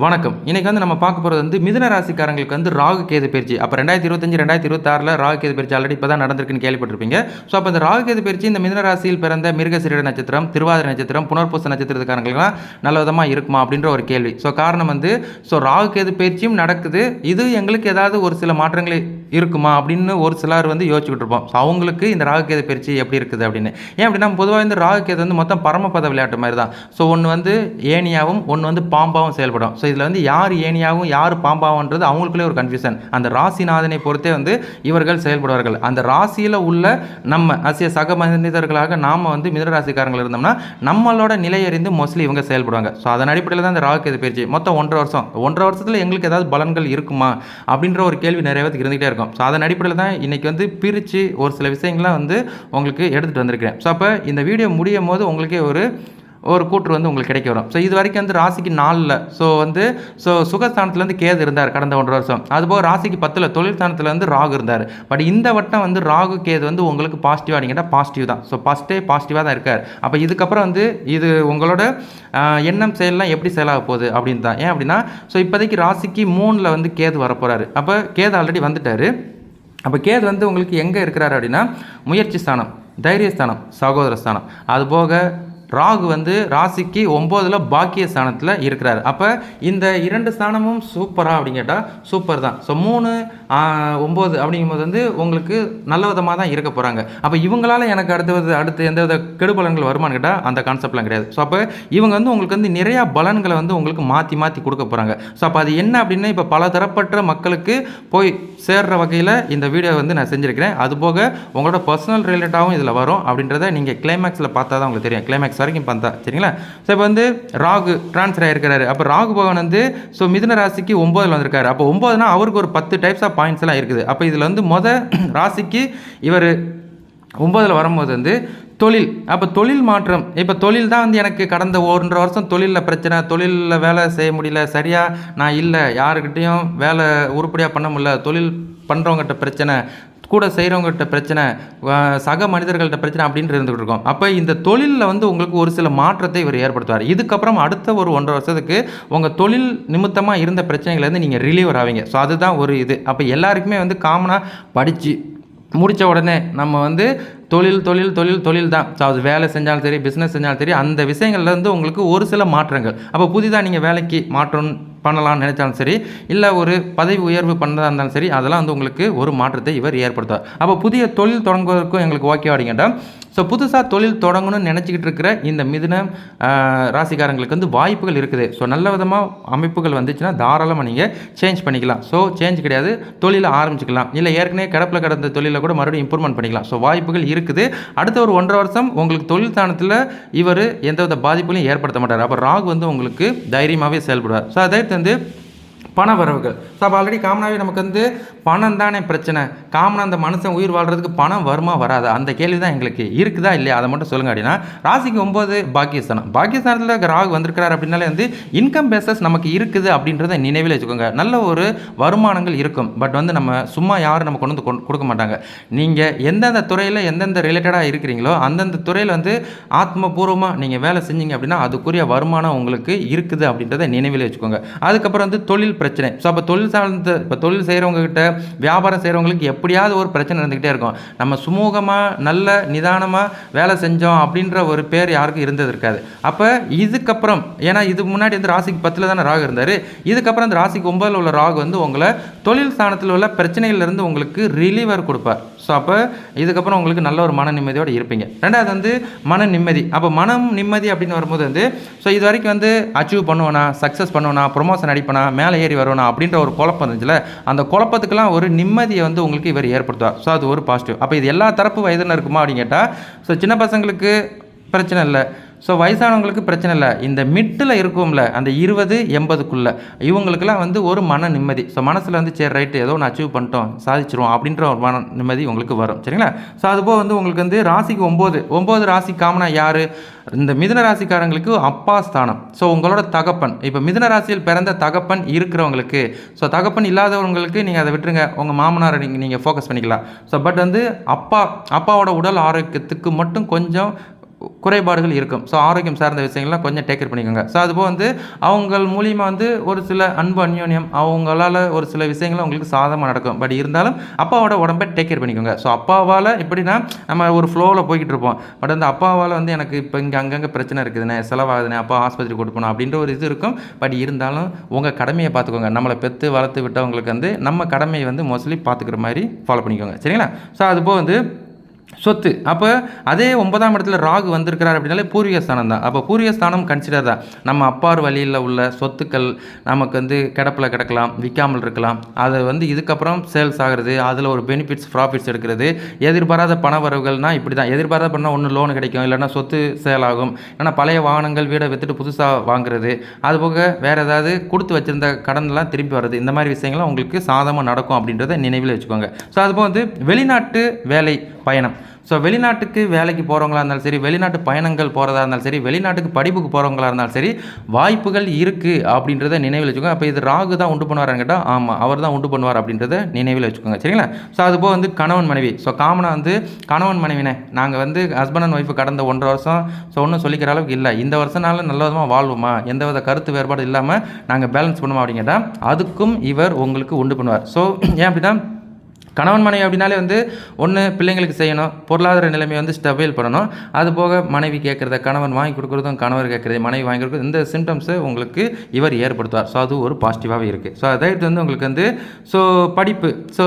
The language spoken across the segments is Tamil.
வணக்கம். இன்னைக்கு நம்ம பார்க்க போறது மிதுன ராசிக்காரங்களுக்கு ராகு கேது பயிற்சி. அப்ப 2025, 2026ல ராகு கேது பயிற்சி ஆல்ரெடி இப்ப தான் நடந்திருக்குன்னு கேள்விப்பட்டிருப்பீங்க. ஸோ அப்ப இந்த ராகு கேது பயிற்சி இந்த மிதுன ராசியில் பிறந்த மிருகசீரிட நட்சத்திரம், திருவாதிரை நட்சத்திரம், புனர்பூச நட்சத்திரக்காரங்களுக்குலாம் நல்ல விதமா இருக்குமா அப்படின்ற ஒரு கேள்வி. ஸோ காரணம் ராகு கேது பயிற்சியும் நடக்குது. இது எங்களுக்கு ஏதாவது ஒரு சில மாற்றங்கள் இருக்குமா அப்படின்னு ஒரு சிலர் யோசிச்சுக்கிட்டு இருப்போம். ஸோ அவங்களுக்கு இந்த ராகு கேது பயிற்சி எப்படி இருக்குது அப்படின்னு. ஏன் அப்படின்னா பொதுவாக இந்த ராகு கேது மொத்தம் பரமபத விளையாட்டு மாதிரி தான். ஸோ ஒன்று ஏணியாவும் ஒன்று பாம்பாவும் செயல்படும். ஸோ இதில் யார் ஏணியாகவும் யார் பாம்பாவன்றது அவங்களுக்குள்ளே ஒரு கன்ஃபியூஷன். அந்த ராசிநாதனை பொறுத்தே இவர்கள் செயல்படுவார்கள். அந்த ராசியில் உள்ள நம்ம சக மனிதர்களாக நாம் மிதுன ராசிக்காரங்கள் இருந்தோம்னா நம்மளோட நிலையறிந்து மோஸ்ட்லி இவங்க செயல்படுவாங்க. ஸோ அதன் அடிப்படையில் தான் இந்த ராகு கேது பயிற்சி மொத்தம் 1.5 வருஷத்தில் எங்களுக்கு ஏதாவது பலன்கள் இருக்குமா அப்படின்ற ஒரு கேள்வி நிறைய பேருக்கு இருந்துகிட்டே இருக்கும். ஸோ அதன் அடிப்படையில் தான் இன்றைக்கி பிரித்து ஒரு சில விஷயங்கள்லாம் உங்களுக்கு எடுத்துகிட்டு வந்திருக்கிறேன். ஸோ அப்போ இந்த வீடியோ முடியும் போது உங்களுக்கே ஒரு கூற்று உங்களுக்கு கிடைக்க வரும். ஸோ இது வரைக்கும் ராசிக்கு 4ல் சுகஸ்தானத்துலேருந்து கேது இருந்தார் கடந்த 1 வருஷம். அதுபோக ராசிக்கு 10ல் தொழில் ஸ்தானத்தில் ராகு இருந்தார். பட் இந்த வட்டம் ராகு கேது உங்களுக்கு பாசிட்டிவாக நீங்கள் பாசிட்டிவ் தான். ஸோ ஃபஸ்ட்டே பாசிட்டிவாக தான் இருக்கார். அப்போ இதுக்கப்புறம் இது உங்களோட எண்ணம் செயல்லாம் எப்படி செயலாக போகுது அப்படின்னு தான். ஏன் அப்படின்னா இப்போதைக்கு ராசிக்கு 3ல் கேது வரப்போகிறாரு. அப்போ கேது ஆல்ரெடி வந்துட்டார். அப்போ கேது உங்களுக்கு எங்கே இருக்கிறாரு அப்படின்னா முயற்சி ஸ்தானம், தைரியஸ்தானம், சகோதர ஸ்தானம். அதுபோக ராகு ராசிக்கு 9ல் பாக்கிய ஸ்தானத்தில் இருக்கிறார். அப்போ இந்த 2 ஸ்தானமும் சூப்பரா அப்படின்னு கேட்டால் சூப்பர் தான். ஸோ 3, 9 அப்படிங்கும்போது உங்களுக்கு நல்ல விதமாக தான் இருக்க போகிறாங்க. அப்போ இவங்களால் எனக்கு அடுத்து எந்த வித கெடுபலன்கள் வருமானு கேட்டால் அந்த கான்செப்ட்லாம் கிடையாது. ஸோ அப்போ இவங்க உங்களுக்கு நிறையா பலன்களை உங்களுக்கு மாற்றி கொடுக்க போகிறாங்க. ஸோ அப்போ அது என்ன அப்படின்னு இப்போ பல தரப்பட்ட மக்களுக்கு போய் சேர்ற வகையில் இந்த வீடியோ நான் செஞ்சுருக்கிறேன். அதுபோக உங்களோட பர்சனல் ரிலேட்டாகவும் இதில் வரும் அப்படின்றத நீங்கள் கிளைமேக்ஸில் பார்த்தா தான் உங்களுக்கு தெரியும். கிளைமேக்ஸ் வரைக்கும் பார்த்தா சரிங்களா. ஸோ இப்போ ராகு டிரான்ஸ்ஃபர் ஆகிருக்கிறாரு. அப்போ ராகு பகவான் மிதுன ராசிக்கு 9ல் வந்திருக்காரு. அப்போ 9னா அவருக்கு ஒரு 10 டைப்ஸ் ஆஃப் பாயிண்ட்ஸ் எல்லாம் இருக்குது. அப்போ இதில் ராசிக்கு இவர் 9ல் வரும்போது தொழில். அப்போ தொழில் மாற்றம். இப்போ தொழில் தான் எனக்கு கடந்த 1.5 வருஷம் தொழிலில் பிரச்சனை, தொழிலில் வேலை செய்ய முடியல, சரியாக நான் இல்லை, யாருக்கிட்டையும் வேலை உருப்படியாக பண்ண முடியல, தொழில் பண்ணுறவங்ககிட்ட பிரச்சனை, கூட செய்கிறவங்ககிட்ட பிரச்சனை, சக மனிதர்கள்ட்ட பிரச்சனை அப்படின்ட்டு இருந்துகிட்டு இருக்கோம். அப்போ இந்த தொழிலில் உங்களுக்கு ஒரு சில மாற்றத்தை இவர் ஏற்படுத்துவார். இதுக்கப்புறம் அடுத்த ஒரு 1.5 வருஷத்துக்கு உங்கள் தொழில் நிமித்தமாக இருந்த பிரச்சனைகள்லேருந்து நீங்கள் ரிலீவர் ஆவீங்க. ஸோ அதுதான் ஒரு இது. அப்போ எல்லாருக்குமே காமனாக படித்து முடித்த உடனே நம்ம தொழில் தான். ஸோ அது வேலை செஞ்சாலும் சரி, பிஸ்னஸ் செஞ்சாலும் சரி, அந்த விஷயங்கள்லேருந்து உங்களுக்கு ஒரு சில மாற்றங்கள். அப்போ புதிதாக நீங்கள் வேலைக்கு மாற்றம் பண்ணலாம்னு நினைச்சாலும் சரி, இல்லை ஒரு பதவி உயர்வு பண்ணதாக இருந்தாலும் சரி, அதெல்லாம் உங்களுக்கு ஒரு மாற்றத்தை இவர் ஏற்படுத்துவார். அப்போ புதிய தொழில் தொடங்குவதற்கும் எங்களுக்கு ஓகே அப்படிங்கட்டா. ஸோ புதுசாக தொழில் தொடங்கணும்னு நினச்சிக்கிட்டு இருக்கிற இந்த மிதுன ராசிக்காரங்களுக்கு வாய்ப்புகள் இருக்குது. ஸோ நல்ல விதமாக அமைப்புகள் வந்துச்சுன்னா தாராளமாக நீங்கள் சேஞ்ச் பண்ணிக்கலாம். ஸோ சேஞ்ச் கிடையாது, தொழிலை ஆரம்பிச்சிக்கலாம். இல்லை ஏற்கனவே கிடப்பில் கிடந்த தொழிலை கூட மறுபடியும் இம்ப்ரூவ்மெண்ட் பண்ணிக்கலாம். ஸோ வாய்ப்புகள் இருக்குது. அடுத்த ஒரு 1.5 வருஷம் உங்களுக்கு தொழில் ஸ்தானத்தில் இவர் எந்தவித பாதிப்புகளையும் ஏற்படுத்த மாட்டார். அப்போ ராகு உங்களுக்கு தைரியமாகவே செயல்படுவார். ஸோ அதை பண வரவுகள். ஸோ அப்போ ஆல்ரெடி காமனாகவே நமக்கு பணம் தானே பிரச்சனை. காமனாக அந்த மனுஷன் உயிர் வாழ்கிறதுக்கு பணம் வருமா வராதா அந்த கேள்வி தான் எங்களுக்கு இருக்குதா இல்லையா அதை மட்டும் சொல்லுங்கள் அப்படின்னா. ராசிக்கு 9 பாக்கியஸ்தானம். பாக்கியஸ்தானத்தில் ராகு வந்திருக்கிறார் அப்படின்னாலே இன்கம் பேசஸ் நமக்கு இருக்குது அப்படின்றத நினைவில் வச்சுக்கோங்க. நல்ல ஒரு வருமானங்கள் இருக்கும். பட் நம்ம சும்மா யாரும் நம்ம கொண்டு கொடுக்க மாட்டாங்க. நீங்கள் எந்தெந்த துறையில் எந்தெந்த ரிலேட்டடாக இருக்கிறீங்களோ அந்தந்த துறையில் ஆத்மபூர்வமாக நீங்கள் வேலை செஞ்சீங்க அப்படின்னா அதுக்குரிய வருமானம் உங்களுக்கு இருக்குது அப்படின்றத நினைவில் வச்சுக்கோங்க. அதுக்கப்புறம் தொழில் பிரச்சனை. ஸோ அப்போ தொழில் சார்ந்த இப்போ தொழில் செய்கிறவங்ககிட்ட, வியாபாரம் செய்கிறவங்களுக்கு எப்படியாவது ஒரு பிரச்சனை இருந்துக்கிட்டே இருக்கும். நம்ம சுமூகமாக நல்ல நிதானமாக வேலை செஞ்சோம் அப்படின்ற ஒரு பேர் யாருக்கும் இருந்தது இருக்காது. அப்போ இதுக்கப்புறம் ஏன்னா இதுக்கு முன்னாடி ராசிக்கு 10ல் தானே ராகு இருந்தார். இதுக்கப்புறம் இந்த ராசிக்கு 9ல் உள்ள ராகு உங்களை தொழில் ஸ்தானத்தில் உள்ள பிரச்சனைகள்லேருந்து உங்களுக்கு ரிலீவர் கொடுப்பார். ஸோ அப்போ இதுக்கப்புறம் உங்களுக்கு நல்ல ஒரு மன நிம்மதியோடு இருப்பீங்க. ரெண்டாவது மன நிம்மதி. அப்போ மனம் நிம்மதி அப்படின்னு வரும்போது ஸோ இது வரைக்கும் அச்சீவ் பண்ணுவேனா, சக்ஸஸ் பண்ணுவேனா, ப்ரொமோஷன் அடிப்பேனா, மேலே ஏறி வருவேனா அப்படின்ற ஒரு குழப்பம் இருந்துச்சுல, அந்த குழப்பத்துக்கெல்லாம் ஒரு நிம்மதியை உங்களுக்கு இவர் ஏற்படுத்துவார். ஸோ அது ஒரு பாசிட்டிவ். அப்போ இது எல்லா தரப்பு வயதுன்னு இருக்குமா அப்படின்னு கேட்டால் ஸோ சின்ன பசங்களுக்கு பிரச்சனை இல்லை, ஸோ வயசானவங்களுக்கு பிரச்சனை இல்லை. இந்த மிட்டில் இருக்கும்ல அந்த 20-80க்குள்ளே இவங்களுக்கெல்லாம் ஒரு மன நிம்மதி. ஸோ மனசில் சரி ரைட்டு ஏதோ ஒன்று அச்சீவ் பண்ணிட்டோம், சாதிச்சிருவோம் அப்படின்ற ஒரு மன நிம்மதி உங்களுக்கு வரும். சரிங்களா. ஸோ அதுபோல் உங்களுக்கு ராசிக்கு 9 ராசி காமனாக யார், இந்த மிதுன ராசிக்காரங்களுக்கு அப்பா ஸ்தானம். ஸோ உங்களோட தகப்பன். இப்போ மிதுன ராசியில் பிறந்த தகப்பன் இருக்கிறவங்களுக்கு, ஸோ தகப்பன் இல்லாதவங்களுக்கு நீங்கள் அதை விட்டுருங்க, உங்கள் மாமனாரை நீங்கள் ஃபோக்கஸ் பண்ணிக்கலாம். ஸோ பட் அப்பாவோட உடல் ஆரோக்கியத்துக்கு மட்டும் கொஞ்சம் குறைபாடுகள் இருக்கும். ஸோ ஆரோக்கியம் சார்ந்த விஷயங்கள்லாம் கொஞ்சம் டேக் கேர் பண்ணிக்கோங்க. ஸோ அதுபோக வந்து அவங்க மூலியமா வந்து ஒரு சில அன்பு, அந்யோன்யம் அவங்களால ஒரு சில விஷயங்கள் உங்களுக்கு சாதகமாக நடக்கும். பட் இருந்தாலும் அப்பாவோட உடம்பை டேக் கேர் பண்ணிக்கோங்க. ஸோ அப்பாவால் எப்படின்னா நம்ம ஒரு ஃப்ளோவில் போய்கிட்டு இருப்போம். பட் வந்து அப்பாவால் வந்து எனக்கு இப்போ இங்கே அங்கங்கே பிரச்சனை இருக்குதுண்ணே, செலவாகுதுண்ணே, அப்பா ஆஸ்பத்திரி கூட்டு போகணும் அப்படின்ற ஒரு இது இருக்கும். பட் இருந்தாலும் உங்கள் கடமையை பார்த்துக்கோங்க. நம்மளை பெற்று வளர்த்து விட்டவங்களுக்கு வந்து நம்ம கடமையை வந்து மோஸ்ட்லி பார்த்துக்கிற மாதிரி ஃபாலோ பண்ணிக்கோங்க. சரிங்களா? ஸோ அதுபோக வந்து சொத்து. அப்போ அதே 9ஆம் இடத்துல ராகு வந்திருக்கிறார் அப்படின்னாலே பூர்வீக ஸ்தானம் தான். அப்போ பூர்வீக ஸ்தானம் கன்சிடர் தான். நம்ம அப்பார் வழியில் உள்ள சொத்துக்கள் நமக்கு வந்து கிடப்பில் கிடக்கலாம், விற்காமல் இருக்கலாம். அதை வந்து இதுக்கப்புறம் சேல்ஸ் ஆகிறது, அதில் ஒரு பெனிஃபிட்ஸ் ப்ராஃபிட்ஸ் எடுக்கிறது, எதிர்பாராத பண வரவுகள்னால் இப்படி தான். எதிர்பாராத பண்ணால் ஒன்று லோன் கிடைக்கும், இல்லைன்னா சொத்து சேல் ஆகும், இல்லைன்னா பழைய வாகனங்கள் வீடை விற்றுட்டு புதுசாக வாங்குறது, அதுபோக வேறு ஏதாவது கொடுத்து வச்சுருந்த கடன்லாம் திருப்பி வர்றது, இந்த மாதிரி விஷயங்கள்லாம் உங்களுக்கு சாதகமாக நடக்கும் அப்படின்றத நினைவில் வச்சுக்கோங்க. ஸோ அதுபோல் வந்து வெளிநாட்டு வேலை பயணம். ஸோ வெளிநாட்டுக்கு வேலைக்கு போகிறவங்களா இருந்தாலும் சரி, வெளிநாட்டு பயணங்கள் போகிறதா இருந்தாலும் சரி, வெளிநாட்டுக்கு படிப்புக்கு போகிறவங்களா இருந்தாலும் சரி, வாய்ப்புகள் இருக்குது அப்படின்றத நினைவில் வச்சுக்கோங்க. அப்போ இது ராகு தான் உண்டு பண்ணுவாரான்னு கேட்டால் ஆமாம், அவர் தான் உண்டு பண்ணுவார் அப்படின்றத நினைவில் வச்சுக்கோங்க. சரிங்களா? ஸோ அதுபோல் வந்து கணவன் மனைவி. ஸோ காமனாக வந்து கணவன் மனைவினே நாங்கள் வந்து ஹஸ்பண்ட் அண்ட் ஒய்ஃபு கடந்த 1.5 வருஷம் ஸோ ஒன்றும் சொல்லிக்கிற அளவுக்கு இல்லை, இந்த வருஷனால நல்ல விதமாக வாழ்வோமா, எந்தவித கருத்து வேறுபாடு இல்லாமல் நாங்கள் பேலன்ஸ் பண்ணுவோம் அப்படின்னு கேட்டால் அதுக்கும் இவர் உங்களுக்கு உண்டு பண்ணுவார். ஸோ ஏன் அப்படின்னா கணவன் மனைவி அப்படின்னாலே வந்து ஒன்று பிள்ளைங்களுக்கு செய்யணும், பொருளாதார நிலைமையை வந்து ஸ்டெபில் பண்ணணும். அது போக மனைவி கேட்குறத கணவன் வாங்கி கொடுக்குறதும், கணவர் கேட்குறது மனைவி வாங்கி கொடுக்குறது, இந்த சிம்டம்ஸை உங்களுக்கு இவர் ஏற்படுத்துவார். ஸோ அது ஒரு பாசிட்டிவாகவே இருக்குது. ஸோ அதாவது வந்து உங்களுக்கு வந்து ஸோ படிப்பு, ஸோ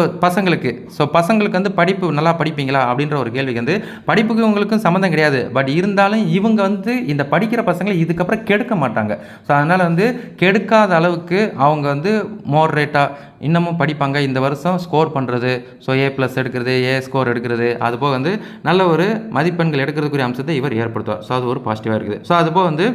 பசங்களுக்கு வந்து படிப்பு நல்லா படிப்பீங்களா அப்படின்ற ஒரு கேள்விக்கு வந்து படிப்புக்கு உங்களுக்கும் சம்மந்தம் கிடையாது. பட் இருந்தாலும் இவங்க வந்து இந்த படிக்கிற பசங்களை இதுக்கப்புறம் கெடுக்க மாட்டாங்க. ஸோ அதனால் வந்து கெடுக்காத அளவுக்கு அவங்க வந்து மோடரேட்டாக இன்னமும் படிப்பாங்க. இந்த வருஷம் ஸ்கோர் பண்ணுறது, ஸோ A+ எடுக்கிறது, A ஸ்கோர் எடுக்கிறது, அதுபோக வந்து நல்ல ஒரு மதிப்பெண்கள் எடுக்கிறதுக்குரிய அம்சத்தை இவர் ஏற்படுத்துவார். ஸோ அது ஒரு பாசிட்டிவாக இருக்குது. ஸோ அதுபோக வந்து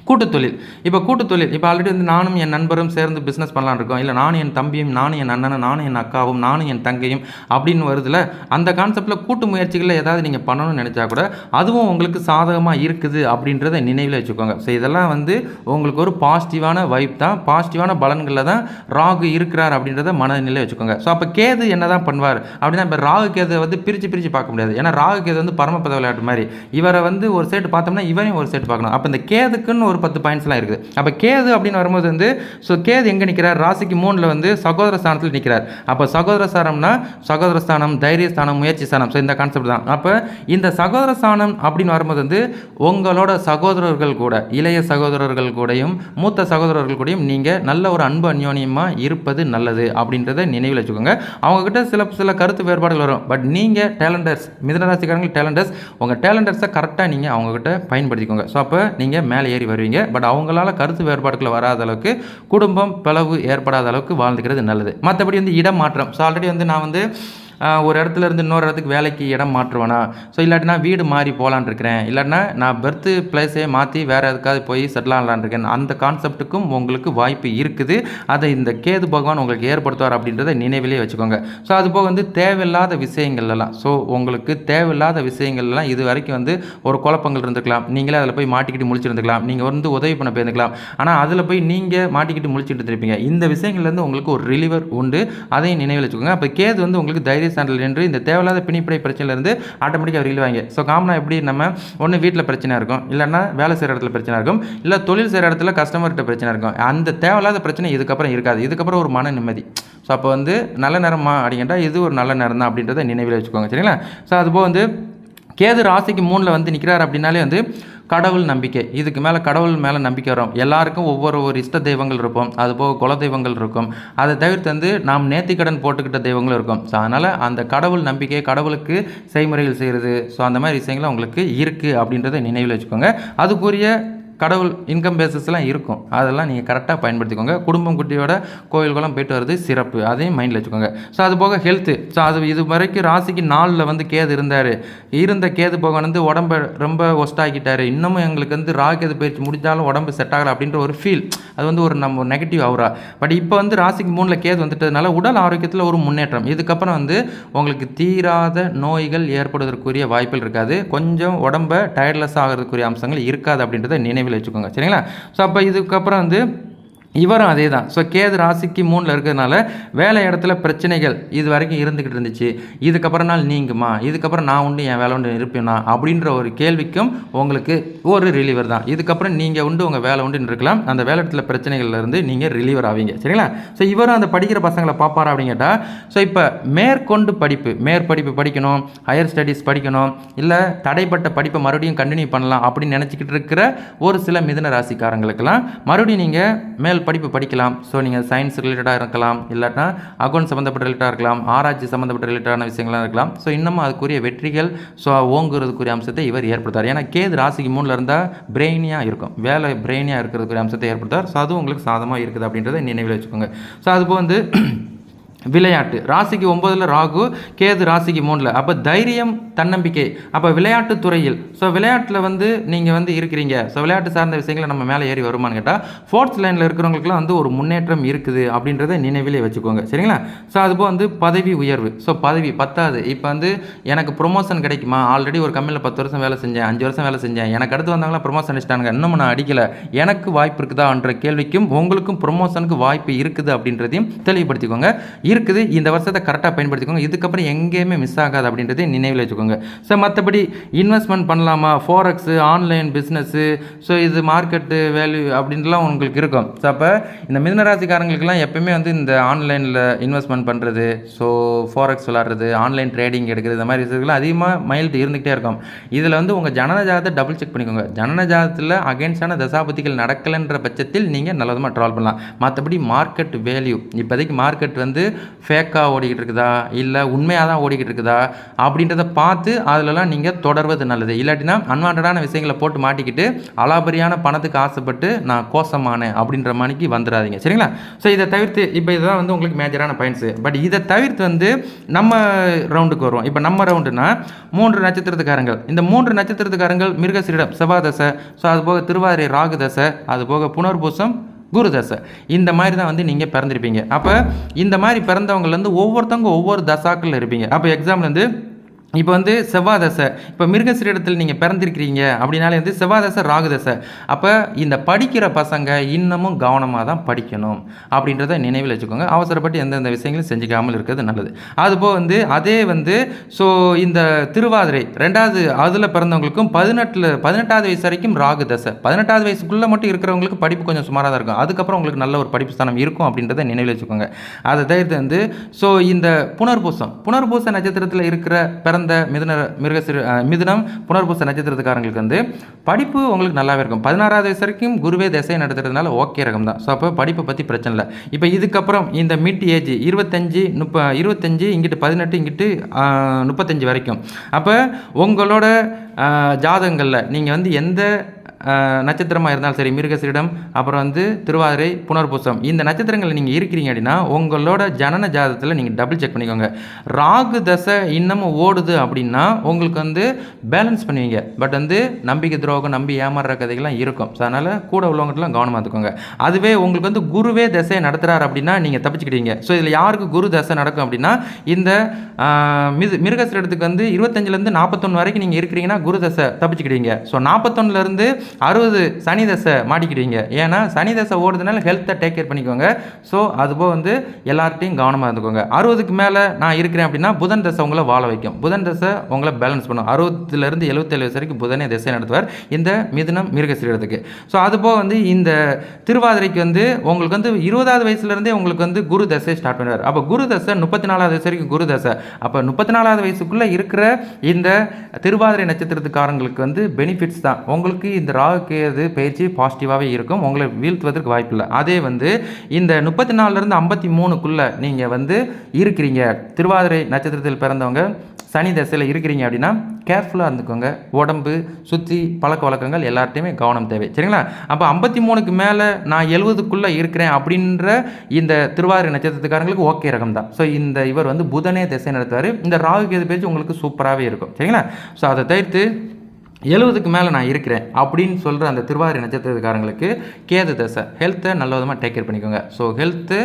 கூட்டுத்தொழில். இப்போ ஆல்ரெடி வந்து நானும் என் நண்பரும் சேர்ந்து பிஸ்னஸ் பண்ணலான்னு இருக்கோம், இல்லை நானும் என் தம்பியும், நானும் என் அண்ணனும், நானும் என் அக்காவும், நானும் என் தங்கையும் அப்படின்னு வருதுல, அந்த கான்செப்டில் கூட்டு முயற்சிகளில் ஏதாவது நீங்கள் பண்ணணும்னு நினச்சா கூட அதுவும் உங்களுக்கு சாதகமாக இருக்குது அப்படின்றத நினைவில் வச்சுக்கோங்க. ஸோ இதெல்லாம் வந்து உங்களுக்கு ஒரு பாசிட்டிவான வைப் தான், பாசிட்டிவான பலன்களில் தான் ராகு இருக்கிறார் அப்படின்றத மனநிலையில் வச்சுக்கோங்க. ஸோ அப்போ கேது என்ன தான் பண்ணுவார் அப்படின்னா, இப்போ ராகு கேது வந்து பிரித்து பார்க்க முடியாது. ஏன்னா ராகு கேது வந்து பரமபத விளையாட்டு மாதிரி, இவரை வந்து ஒரு சைடு பார்த்தோம்னா இவரையும் ஒரு சைடு பார்க்கணும். அப்போ இந்த கேதுக்குன்னு ஒரு 10 பாயிண்ட்ஸ்லாம் இருக்குது. அப்போ கேது அப்படின்னு வரும்போது வந்து ஸோ கேது எங்கே நிற்கிறார், ராசிக்கு 3ல் வந்து சகோதர ஸ்தானத்தில் நிற்கிறார். அப்போ சகோதர ஸ்தானம்னா சகோதர ஸ்தானம், தைரிய ஸ்தானம், முயற்சி ஸ்தானம். ஸோ இந்த கான்செப்ட் தான். அப்போ இந்த சகோதர ஸ்தானம் அப்படின்னு வரும்போது வந்து உங்களோட சகோதரர்கள் கூட, இளைய சகோதரர்கள் கூடயும் மூத்த சகோதரர்கள் கூடயும் நீங்கள் நல்ல ஒரு அன்பு அந்யோன்யமாக இருப்பது நல்லது அப்படின்றத நினைவில் வச்சுக்கோங்க. அவங்கக்கிட்ட சில கருத்து வேறுபாடுகள் வரும். பட் நீங்கள் டேலண்டர்ஸ், மிதுனராசிக்காரங்க டேலண்டர்ஸ், உங்கள் டேலண்டர்ஸை கரெக்டாக நீங்கள் அவங்கக்கிட்ட பயன்படுத்திக்கோங்க. ஸோ அப்போ நீங்கள் மேலே ஏறி வருவீங்க. பட் அவங்களால கருத்து வேறுபாடுகள் வராத அளவுக்கு, குடும்பம் பிளவு ஏற்படாத அளவுக்கு வாழ்ந்துக்கிறது நல்லது. மற்றபடி வந்து இடம் மாற்றம். ஸோ ஆல்ரெடி வந்து நான் வந்து ஒரு இடத்துல இருந்து இன்னொரு இடத்துக்கு வேலைக்கு இடம் மாற்றுவேனா, ஸோ இல்லாட்டினா வீடு மாறி போகலான் இருக்கிறேன், இல்லாட்டினா நான் பெர்த்து பிளேஸே மாற்றி வேறு எதுக்காவது போய் செட்டில் ஆகலான் இருக்கேன், அந்த கான்செப்ட்டுக்கும் உங்களுக்கு வாய்ப்பு இருக்குது. அதை இந்த கேது பகவான் உங்களுக்கு ஏற்படுத்துவார் அப்படின்றத நினைவிலே வச்சுக்கோங்க. ஸோ அதுபோக வந்து தேவையில்லாத விஷயங்கள்லாம், ஸோ உங்களுக்கு தேவையில்லாத விஷயங்கள்லாம் இது வரைக்கும் வந்து ஒரு குழப்பங்கள் இருந்துக்கலாம், நீங்களே அதில் போய் மாட்டிக்கிட்டு முழிச்சிருந்துக்கலாம், நீங்கள் வந்து உதவி பண்ண போயிருந்துக்கலாம், ஆனால் அதில் போய் நீங்கள் மாட்டிக்கிட்டு முழிச்சிட்டு இருப்பீங்க. இந்த விஷயங்கள்லேருந்து உங்களுக்கு ஒரு ரிலீவர் உண்டு, அதையும் நினைவில் வச்சுக்கோங்க. அப்போ கேது வந்து உங்களுக்கு தைரிய ஸ்டாண்டில் நின்று இந்த தேவையில்லாத பிணிப்படை பிரச்சனையிலேருந்து ஆட்டோமேட்டிக்காக ரிலீவ் வாங்க. ஸோ காமனாக எப்படி நம்ம ஒன்று வீட்டில் பிரச்சனை இருக்கும், இல்லைன்னா வேலை செய்கிற இடத்துல பிரச்சனை இருக்கும், இல்லை தொழில் செய்கிற இடத்துல கஸ்டமர்கிட்ட பிரச்சனை இருக்கும். அந்த தேவையில்லாத பிரச்சனை இதுக்கப்புறம் இருக்காது. இதுக்கப்புறம் ஒரு மன நிம்மதி. ஸோ அப்போ வந்து நல்ல நேரமா அப்படிங்கிட்டா இது ஒரு நல்ல நேரம் தான் அப்படின்றத நினைவில் வச்சுக்கோங்க. சரிங்களா? ஸோ அதுபோல் வந்து கேது ராசிக்கு 3ல் வந்து நிற்கிறார் அப்படின்னாலே வந்து கடவுள் நம்பிக்கை, இதுக்கு மேலே கடவுள் மேலே நம்பிக்கை வரும். எல்லாருக்கும் ஒவ்வொரு இஷ்ட தெய்வங்கள் இருக்கும், அதுபோக குல தெய்வங்கள் இருக்கும். அதை தவிர்த்து வந்து நாம் நேர்த்திக்கடன் போட்டுக்கிட்ட தெய்வங்களும் இருக்கும். ஸோ அதனால் அந்த கடவுள் நம்பிக்கை, கடவுளுக்கு செய்முறைகள் செய்கிறது, ஸோ அந்த மாதிரி விஷயங்கள் உங்களுக்கு இருக்குது அப்படின்றத நினைவில் வச்சுக்கோங்க. அதுக்குரிய கடவுள் இன்கம் பேசிஸ்லாம் இருக்கும், அதெல்லாம் நீங்கள் கரெக்டாக பயன்படுத்திக்கோங்க. குடும்பம் குட்டியோட கோயில்களும் போய்ட்டு வருது சிறப்பு, அதையும் மைண்டில் வச்சுக்கோங்க. ஸோ அது போக ஹெல்த்து. ஸோ அது இது வரைக்கும் ராசிக்கு 4ல் வந்து கேது இருந்த கேது போக வந்து உடம்பை ரொம்ப ஒஸ்டாகிட்டார், இன்னமும் எங்களுக்கு வந்து ராகேது பயிற்சி முடிஞ்சாலும் உடம்பு செட் ஆகலை அப்படின்ற ஒரு ஃபீல், அது வந்து ஒரு நம்ம நெகட்டிவ் ஆகுறா. பட் இப்போ வந்து ராசிக்கு 3ல் கேது வந்துட்டதுனால உடல் ஆரோக்கியத்தில் ஒரு முன்னேற்றம். இதுக்கப்புறம் வந்து உங்களுக்கு தீராத நோய்கள் ஏற்படுவதற்குரிய வாய்ப்புகள் இருக்காது, கொஞ்சம் உடம்பை டயர்ட்லெஸ் ஆகிறதுக்குரிய அம்சங்கள் இருக்காது அப்படின்றத நினைவில் வச்சுக்கோங்க. சரிங்களா? ஸோ அப்போ இதுக்கப்புறம் வந்து இவரும் அதே தான். ஸோ கேது ராசிக்கு 3ல் இருக்கிறதுனால வேலை இடத்துல பிரச்சனைகள் இது வரைக்கும் இருந்துக்கிட்டு இருந்துச்சு. இதுக்கப்புறம் நாள் நீங்குமா? இதுக்கப்புறம் நான் உண்டு என் வேலை உண்டு இருப்பேனா? அப்படின்ற ஒரு கேள்விக்கும் உங்களுக்கு ஒரு ரிலீவர் தான். இதுக்கப்புறம் நீங்கள் உண்டு உங்கள் வேலை உண்டுன்னு இருக்கலாம். அந்த வேலை இடத்துல பிரச்சனைகள்லேருந்து நீங்கள் ரிலீவர் ஆவீங்க. சரிங்களா? ஸோ இவரும் அந்த படிக்கிற பசங்களை பார்ப்பாரா அப்படின்னு கேட்டால், ஸோ இப்போ மேற்கொண்டு மேற்படிப்பு படிக்கணும், ஹையர் ஸ்டடீஸ் படிக்கணும், இல்லை தடைப்பட்ட படிப்பை மறுபடியும் கண்டினியூ பண்ணலாம் அப்படின்னு நினச்சிக்கிட்டு இருக்கிற ஒரு சில மிதுன ராசிக்காரங்களுக்கெல்லாம் மறுபடியும் நீங்கள் மேல் படிப்பு படிக்கலாம். ஸோ நீங்கள் சயின்ஸ் ரிலேட்டடாக இருக்கலாம், இல்லாட்டா அக்கௌண்ட் சம்மந்தப்பட்ட ரிலேட்டடாக இருக்கலாம், ஆராய்ச்சி சம்மந்தப்பட்ட ரிலேட்டடான விஷயங்கள்லாம் இருக்கலாம். ஸோ இன்னமும் அதுக்குரிய வெற்றிகள் ஸோ ஓங்குறதுக்குரிய அம்சத்தை இவர் ஏற்படுத்தார். ஏன்னா கேது ராசிக்கு 3ல் இருந்தால் பிரெயினியாக இருக்கும், வேலை பிரெயினியாக இருக்கிறதுக்குரிய அம்சத்தை ஏற்படுத்தார். ஸோ அதுவும் உங்களுக்கு சாதமாக இருக்குது அப்படின்றத நினைவில் வச்சுக்கோங்க. ஸோ அதுபோல் வந்து விளையாட்டு ராசிக்கு 9ல் ராகு, கேது ராசிக்கு 3ல். அப்போ தைரியம், தன்னம்பிக்கை. அப்போ விளையாட்டு துறையில் ஸோ விளையாட்டில் வந்து நீங்கள் வந்து இருக்கிறீங்க. ஸோ விளையாட்டு சார்ந்த விஷயங்களை நம்ம மேலே ஏறி வருமானு கேட்டால், ஃபோர்த் லைனில் இருக்கிறவங்களுக்குலாம் வந்து ஒரு முன்னேற்றம் இருக்குது அப்படின்றத நினைவிலே வச்சுக்கோங்க. சரிங்களா? ஸோ அதுபோல் வந்து பதவி உயர்வு. ஸோ பதவி 10வது இப்போ வந்து எனக்கு ப்ரொமோஷன் கிடைக்குமா? ஆல்ரெடி ஒரு கம்பெனியில் 10 வருஷம் வேலை செஞ்சேன், 5 வருஷம் வேலை செஞ்சேன், எனக்கு அடுத்து வந்தாங்களா ப்ரொமோஷன் அடிச்சிட்டாங்க, இன்னும் நான் அடிக்கலை, எனக்கு வாய்ப்பு இருக்குதான்ற கேள்விக்கும் உங்களுக்கும் ப்ரொமோஷனுக்கு வாய்ப்பு இருக்குது அப்படின்றதையும் தெளிவுபடுத்திக்கோங்க. இருக்குது, இந்த வருஷத்தை கரெக்டாக பயன்படுத்திக்கோங்க. இதுக்கப்புறம் எங்கேயுமே மிஸ் ஆகாது அப்படின்றத நினைவில் வச்சுக்கோங்க. ஸோ மற்றபடி இன்வெஸ்ட்மெண்ட் பண்ணலாமா, ஃபோரெக்ஸு, ஆன்லைன் பிஸ்னஸ்ஸு, ஸோ இது மார்க்கெட்டு வேல்யூ அப்படின்லாம் உங்களுக்கு இருக்கும். ஸோ அப்போ இந்த மிதுனராசிக்காரங்களுக்கெல்லாம் எப்பவுமே வந்து இந்த ஆன்லைனில் இன்வெஸ்ட்மெண்ட் பண்ணுறது, ஸோ ஃபோரெக்ஸ் விளாட்றது, ஆன்லைன் ட்ரேடிங் எடுக்கிறது, இந்த மாதிரி விஷயங்கள்லாம் அதிகமாக மைல்டு இருந்துகிட்டே இருக்கும். இதில் வந்து உங்கள் ஜனன ஜாதத்தை டபுள் செக் பண்ணிக்கோங்க. ஜனன ஜாதத்தில் அகேன்ஸ்டான தசாபதிகள் நடக்கலைன்ற பட்சத்தில் நீங்கள் நல்லதுமாக ட்ராவல் பண்ணலாம். மற்றபடி மார்க்கெட் வேல்யூ இப்போதைக்கு மார்க்கெட் வந்து ஃபேக்காக ஓடிக்கிட்டு இருக்குதா, இல்லை உண்மையாக தான் ஓடிக்கிட்டு இருக்குதா அப்படின்றத பார்த்து அதிலலாம் நீங்கள் தொடர்வது நல்லது. இல்லாட்டினா அன்வான்டான விஷயங்களை போட்டு மாட்டிக்கிட்டு அலாபரியான பணத்துக்கு ஆசைப்பட்டு நான் கோசமானேன் அப்படின்ற மாதிரிக்கு வந்துடாதீங்க. சரிங்களா? ஸோ இதை தவிர்த்து இப்போ இதுதான் வந்து உங்களுக்கு மேஜரான பாயிண்ட்ஸு. பட் இதை தவிர்த்து வந்து நம்ம ரவுண்டுக்கு வருவோம். இப்போ நம்ம ரவுண்டுனா 3 நட்சத்திரத்துக்காரங்கள். இந்த 3 நட்சத்திரத்துக்காரங்கள் மிருகசீரிடம் செவ்வாய் தசை, ஸோ அது போக திருவாதிரை ராகு தசை, அது போக புனர்பூசம் குரு தசை, இந்த மாதிரி தான் வந்து நீங்கள் பிறந்திருப்பீங்க. அப்போ இந்த மாதிரி பிறந்தவங்கலேருந்து ஒவ்வொருத்தவங்க ஒவ்வொரு தசாக்கள் இருப்பீங்க. அப்போ எக்ஸாம்பிள் வந்து இப்போ வந்து செவ்வாய் தசை, இப்போ மிருகசீரிடத்தில் நீங்கள் பிறந்திருக்கிறீங்க அப்படின்னாலே வந்து செவ்வாய் தசை ராகு தசை. அப்போ இந்த படிக்கிற பசங்க இன்னமும் கவனமாக தான் படிக்கணும் அப்படின்றத நினைவில் வச்சுக்கோங்க. அவசரப்பட்டு எந்தெந்த விஷயங்களும் செஞ்சுக்காமல் இருக்கிறது நல்லது. அதுபோல் வந்து அதே வந்து ஸோ இந்த திருவாதிரை 2வது அதில் பிறந்தவங்களுக்கும் 18வது வயசு வரைக்கும் ராகு தசை. 18வது வயசுக்குள்ளே மட்டும் இருக்கிறவங்களுக்கு படிப்பு கொஞ்சம் சுமாராக தான் இருக்கும். அதுக்கப்புறம் உங்களுக்கு நல்ல ஒரு படிப்பு ஸ்தானம் இருக்கும் அப்படின்றத நினைவில் வச்சுக்கோங்க. அதை தவிர்த்து வந்து ஸோ இந்த புனர்பூச நட்சத்திரத்தில் இருக்கிற மிதுனம் புனர்பூச நட்சத்திரத்துக்காரங்களுக்கு வந்து படிப்பு உங்களுக்கு நல்லாவே இருக்கும். 16வது வயசு வரைக்கும் குருவே திசை நடத்துறதுனால ஓகே ரகம் தான். ஸோ அப்போ படிப்பை பற்றி பிரச்சனை இல்லை. இப்போ இதுக்கப்புறம் இந்த மிட் ஏஜ் 25 இங்கிட்டு 18 இங்கிட்டு 35 வரைக்கும், அப்போ உங்களோட ஜாதகங்களில் நீங்கள் வந்து எந்த நட்சத்திரமாக இருந்தாலும் சரி, மிருகசீரிடம், அப்புறம் வந்து திருவாதிரை, புனர்பூசம், இந்த நட்சத்திரங்கள் நீங்கள் இருக்கிறீங்க அப்படின்னா உங்களோட ஜனன ஜாதகத்தில் நீங்கள் டபுள் செக் பண்ணிக்கோங்க. ராகு தசை இன்னமும் ஓடுது அப்படின்னா உங்களுக்கு வந்து பேலன்ஸ் பண்ணுவீங்க. பட் வந்து நம்பிக்கை துரோகம், நம்பி ஏமாறுற கதைகள்லாம் இருக்கும். ஸோ அதனால் கூட உள்ளவங்கள்ட்டலாம் கவனமாக பார்த்துக்கோங்க. அதுவே உங்களுக்கு வந்து குருவே தசையை நடத்துகிறார் அப்படின்னா நீங்கள் தப்பிச்சுக்கிட்டீங்க. ஸோ இதில் யாருக்கு குரு தசை நடக்கும் அப்படின்னா இந்த மிருகசீரிடத்துக்கு வந்து 25லேருந்து 41 வரைக்கும் நீங்கள் இருக்கிறீங்கன்னா குரு தசை தப்பிச்சுக்கிட்டீங்க. ஸோ 41லேருந்து 60 சனி தசை மாட்டிக்கிட்டீங்க. ஏன்னா சனி தசை ஓடுறதுனால ஹெல்த்தை டேக் கேர் பண்ணிக்கோங்க. ஸோ அதுபோல் வந்து எல்லார்ட்டையும் கவனமாக இருந்துக்கோங்க. 60க்கு மேலே நான் இருக்கிறேன் அப்படின்னா புதன் தசை உங்களை வாழ வைக்கும். புதன் தசை உங்களை பேலன்ஸ் பண்ணும். 60லேருந்து 77 வயசு வரைக்கும் புதனே திசை நடத்துவார் இந்த மிதுனம் மிருகசீரிடத்துக்கு. ஸோ அதுபோல் வந்து இந்த திருவாதிரைக்கு வந்து உங்களுக்கு வந்து 20வது வயசுலேருந்தே உங்களுக்கு வந்து குரு தசை ஸ்டார்ட் பண்ணுவார். அப்போ குரு தசை 34வது வயசு வரைக்கும் குரு தசை. அப்போ 34வது வயசுக்குள்ளே இருக்கிற இந்த திருவாதிரை நட்சத்திரத்துக்காரங்களுக்கு வந்து பெனிஃபிட்ஸ் தான். உங்களுக்கு இந்த ராகுகேது பயிற்சி பாசிட்டிவாகவே இருக்கும். உங்களை வீழ்த்துவதற்கு வாய்ப்பு இல்லை. அதே வந்து இந்த 34லேருந்து 53க்குள்ளே நீங்கள் வந்து இருக்கிறீங்க, திருவாதிரை நட்சத்திரத்தில் பிறந்தவங்க சனி தசையில் இருக்கிறீங்க அப்படின்னா கேர்ஃபுல்லாக இருந்துக்கோங்க. உடம்பு சுற்றி பழக்க வழக்கங்கள் எல்லார்ட்டையுமே கவனம் தேவை. சரிங்களா? அப்போ 53க்கு மேலே நான் 70க்குள்ளே இருக்கிறேன் அப்படின்ற இந்த திருவாதிரை நட்சத்திரத்துக்காரங்களுக்கு ஓகே ரகம் தான். ஸோ இந்த இவர் வந்து புதனே திசை நடத்துவார். இந்த ராகுகேது பேச்சு உங்களுக்கு சூப்பராகவே இருக்கும். சரிங்களா? ஸோ அதை தவிர்த்து 70க்கு மேலே நான் இருக்கிறேன் அப்படின்னு சொல்கிற அந்த திருவாதிரை நட்சத்திரக்காரங்களுக்கு கேது தசை, ஹெல்த்தை நல்ல விதமாக டேக் கேர் பண்ணிக்கோங்க. ஸோ ஹெல்த்து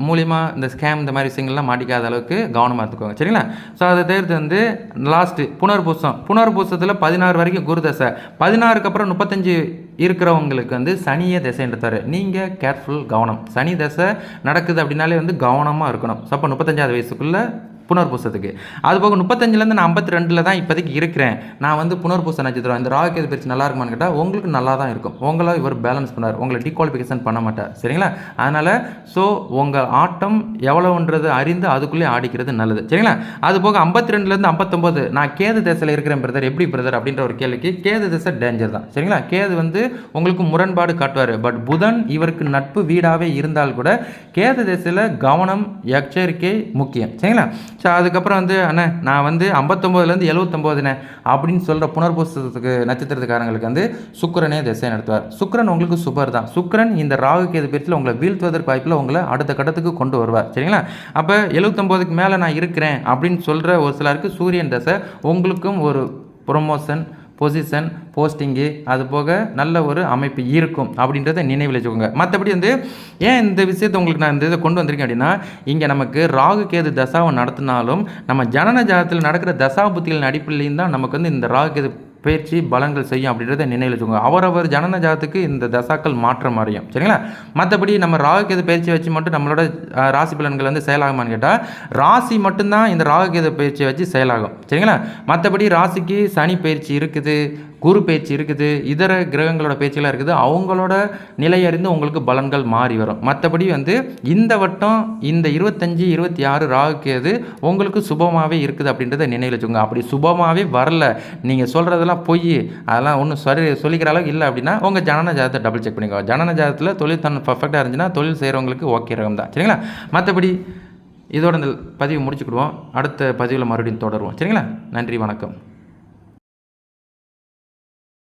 மூலியமாக இந்த ஸ்கேம் இந்த மாதிரி விஷயங்கள்லாம் மாட்டிக்காத அளவுக்கு கவனமாக எடுத்துக்கோங்க. சரிங்களா? ஸோ அதை தவிர்த்து வந்து லாஸ்ட்டு புனர்பூசத்தில் 16 வரைக்கும் குரு தசை, 16க்கு அப்புறம் 35 இருக்கிறவங்களுக்கு வந்து சனியே திசைன்றதாரு. நீங்கள் கேர்ஃபுல், கவனம். சனி திசை நடக்குது அப்படின்னாலே வந்து கவனமாக இருக்கணும். ஸோ அப்போ 35வது வயசுக்குள்ளே புனர்பூசத்துக்கு. அதுபோக 35லேருந்து நான் 52 தான் இப்போதைக்கு இருக்கிறேன். நான் வந்து புனர்பூச நட்சத்திரம் இந்த ராகு கேது பயிற்சி நல்லா இருக்குமான்னு கேட்டால் உங்களுக்கு நல்லா தான் இருக்கும். உங்களை இவர் பேலன்ஸ் பண்ணார், உங்களை டீக்வாலிஃபிகேஷன் பண்ண மாட்டார். சரிங்களா? அதனால் ஸோ உங்கள் ஆட்டம் எவ்வளோன்றது அறிந்து அதுக்குள்ளே ஆடிக்கிறது நல்லது. சரிங்களா? அதுபோக 52லேருந்து 59 நான் கேது திசையில் இருக்கிறேன் பிரதர், எப்படி பிரதர் அப்படின்ற ஒரு கேள்விக்கு, கேது திசை டேஞ்சர் தான். சரிங்களா? கேது வந்து உங்களுக்கு முரண்பாடு காட்டுவார். பட் புதன் இவருக்கு நட்பு வீடாகவே இருந்தால் கூட கேது திசையில் கவனம், எச்சரிக்கை முக்கியம். சரிங்களா? ஸோ அதுக்கப்புறம் வந்து அண்ணே நான் வந்து 59லேருந்து 79 அப்படின்னு சொல்கிற புனர்பூசத்துக்கு நட்சத்திரத்துக்காரங்களுக்கு வந்து சுக்கிரனே திசை நடத்துவார். சுக்கிரன் உங்களுக்கு சூப்பர் தான். சுக்கிரன் இந்த ராகு கேது பயிற்சியில் உங்களை வீழ்த்துவதற்கு வாய்ப்பில் உங்களை அடுத்த கட்டத்துக்கு கொண்டு வருவார். சரிங்களா? அப்போ 79க்கு மேலே நான் இருக்கிறேன் அப்படின்னு சொல்கிற ஒரு சிலருக்கு சூரியன் திசை உங்களுக்கும் ஒரு ப்ரொமோஷன், பொசிஷன், போஸ்டிங்கு, அது போக நல்ல ஒரு அமைப்பு இருக்கும் அப்படின்றத நினைவில் வச்சுக்கோங்க. மற்றபடி வந்து ஏன் இந்த விஷயத்தை உங்களுக்கு நான் இந்த இதை கொண்டு வந்திருக்கேன் அப்படின்னா, இங்கே நமக்கு ராகு கேது தசாவை நடத்தினாலும் நம்ம ஜனன ஜாதத்தில் நடக்கிற தசா புத்திகளின் அடிப்படையிலையும் தான் நமக்கு வந்து இந்த ராகு கேது பயிற்சி பலன்கள் செய்யும் அப்படின்றத நினைவில் வச்சுக்கோங்க. அவரவர் ஜனன ஜாதத்துக்கு இந்த தசாக்கள் மாற்றம் அறியும். சரிங்களா? மற்றபடி நம்ம ராகு கேது பயிற்சி வச்சு மட்டும் நம்மளோட ராசி பலன்கள் வந்து செயலாகுமான்னு கேட்டால், ராசி மட்டும்தான் இந்த ராகு கேது பயிற்சியை வச்சு செயலாகும். சரிங்களா? மற்றபடி ராசிக்கு சனி பயிற்சி இருக்குது, குரு பயிற்சி இருக்குது, இதர கிரகங்களோட பயிற்சிகளாக இருக்குது. அவங்களோட நிலை அறிந்து உங்களுக்கு பலன்கள் மாறி வரும். மற்றபடி வந்து இந்த வட்டம் இந்த 25, 26 ராகு கேது உங்களுக்கு சுபமாகவே இருக்குது அப்படின்றத நினைவில் வச்சுக்கோங்க. அப்படி சுபமாகவே வரல, நீங்கள் சொல்கிறதெல்லாம் பொய், அதெல்லாம் ஒன்றும் சொல்லிக்கிற அளவுக்கு இல்லை அப்படின்னா உங்கள் ஜனன ஜாதத்தை டபுள் செக் பண்ணிக்கோங்க. ஜனன ஜாதத்தில் தொழில் தன் பர்ஃபெக்டாக இருந்துச்சுன்னா தொழில் செய்கிறவங்களுக்கு ஓகே ரகம் தான். சரிங்களா? மற்றபடி இதோட இந்த பதிவு முடிச்சுக்கிடுவோம். அடுத்த பதிவில் மறுபடியும் தொடருவோம். சரிங்களா? நன்றி, வணக்கம்.